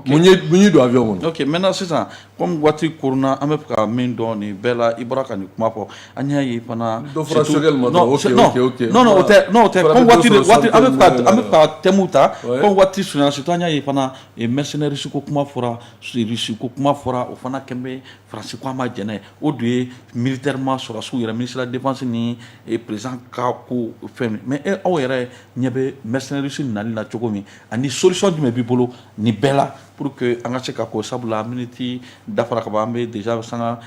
mun do avion kɔnɔ. Ok, maintenant sisan comme waati korona an bɛ fɛ ka min dɔn nin bɛɛ la i bɔra ka nin kuma fɔ an y'a ye fana. dɔ fɔra Choguel ma dɔrɔn ok. non o tɛ comme waati an bɛ fɛ ka thème ta comme waati surunya surtout an y'a ye fana mercenaires ko kuma fɔra Russie ko kuma fɔra o fana kɛn bɛ Faransi ko an ma jɛnɛ ye o dun ye militairement sɔrɔsiw yɛrɛ ministre de la défense ni président ka ko fɛn mais aw yɛrɛ ɲɛ bɛ mercenaires nali la cogo min ani solution jumɛn b'i bolo nin bɛɛ la pour que an ka se ka ko sabula minute dafara ka ban an bɛ déjà sanga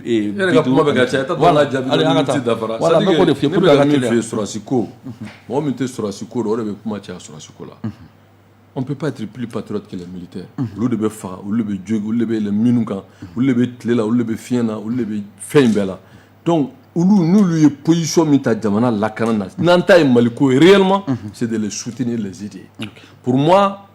yɛrɛ ka kuma bɛ ka caya voilà minute dafara voilà ne ko de f'i ye pour que an ka teliya sɔrɔsi ko mɔgɔ min tɛ sɔrɔsi ko dɔn o de bɛ kuma caya sɔrɔsi ko la on peut pas être plus patriote que les militaires olu de bɛ faga olu de bɛ jogi olu de bɛ yɛlɛn minnu kan olu de bɛ tile la olu de bɛ fiɲɛ na olu de bɛ fɛn bɛɛ la donc n'olu ye position min ta jamana lakana na n'an ta ye maliko ye réellement c'est de les soutenir les aider pour moi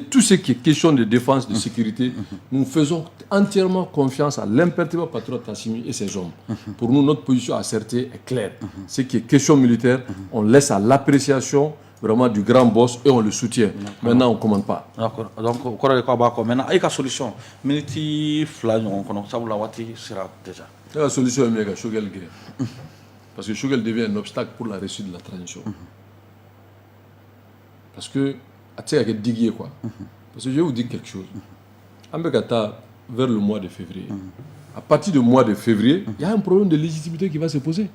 tout ce qui est question de défense de sécurité nous faisons entièrement confiance à l'imperturbable patriote Assimi et ses hommes pour nous notre position assertée est claire ce qui est question militaire on laisse à l'appréciation vraiment du grand boss et on le soutient. Maintenant, on ne commande pas. D'accord. Donc, maintenant, il y a une solution. Miniti fla ɲɔgɔn kɔnɔ sabula waati sera déjà. La solution est mieux que Choguel guerre. Parce que Choguel devient un obstacle pour la réussite de la transition. Parce que, tu sais, il y a quoi. Parce que je vais vous dire quelque chose. Ambekata, vers le mois de février, à partir du mois de février, il y a un problème de légitimité qui va se poser.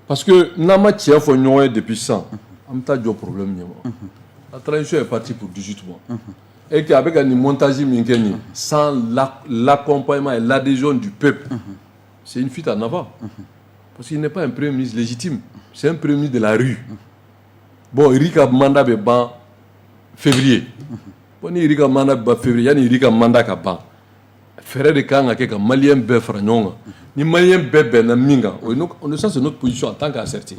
Parce que, Nama Tchia Fognoye depuis 100. Problème la transition est partie pour 18 mois. Et qu'avec un montage sans l'accompagnement et l'adhésion du peuple, c'est une fuite en avant. Parce qu'il n'est pas un premier ministre légitime, c'est un premier ministre de la rue. Bon, Erika mandat est ban février. Bon, Erika mandat est ban février, il y a Erika mandat qui est ban. Faire des cas avec un Malien beffragnon. Ni Malien bébé na minga. On sait c'est notre position en tant qu'assertif.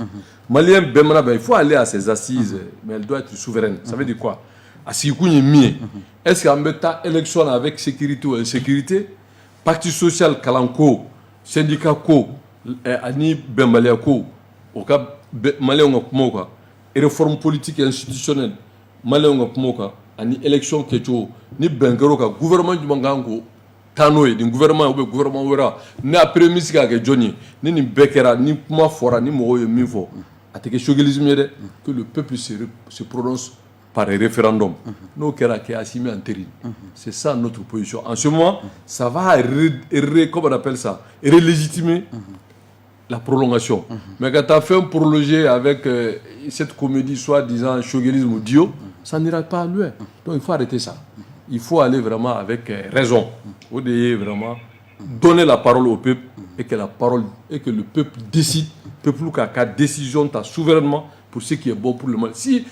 Malien bébé il faut aller à ses assises, mais elle doit être souveraine. Ça veut dire quoi? Asikouni mi. Est-ce qu'en mettant élection avec sécurité ou insécurité, parti social kalanko, syndicat ko, ani bembalia ko, au cas malien ngokmoka, et réforme politique et institutionnelle, malien ngokmoka, ani élection kecho, ni bengeroka, gouvernement du mangango. Tanoé, du gouvernement ou gouvernement wera, ni après musique avec Johnny, ni Bekera, ni kuma fora, ni moyo mifo. Ateke choguelisme que le peuple se prononce par un référendum. Nous kera qui Assimi en terrine. C'est ça notre position. En ce moment, ça va comment on appelle ça, relégitimer la prolongation. Mais quand tu as fait un prolongé avec cette comédie soi-disant choguelisme ou dio, ça n'ira pas à lui. Donc il faut arrêter ça. Il faut aller vraiment avec raison. Vous devez vraiment donner la parole au peuple et que le peuple décide, le peuple qui a décision ta souverainement pour ce qui est bon pour le mal. Si,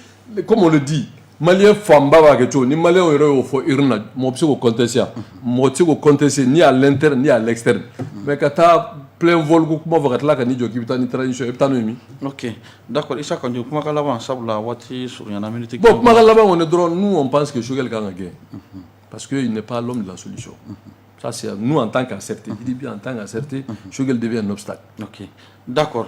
comme on le dit, Malien famba va quelque chose, ni Malien au faut irna, moi je vais contester ni à l'interne ni à l'externe. Mais quand tu as plein vol comment va être là quand ni joki bitani transition et bitani mi. Ok, d'accord. Isa quand tu comment kalaban sabla wati sur yana minute. Bon, comment kalaban on est drôle, nous on pense que Choguel gagne gain. Parce qu'il n'est pas l'homme de la solution. Ça c'est nous en tant qu'asserté. Il dit bien en tant qu'asserté, Choguel devient un obstacle. Ok, d'accord.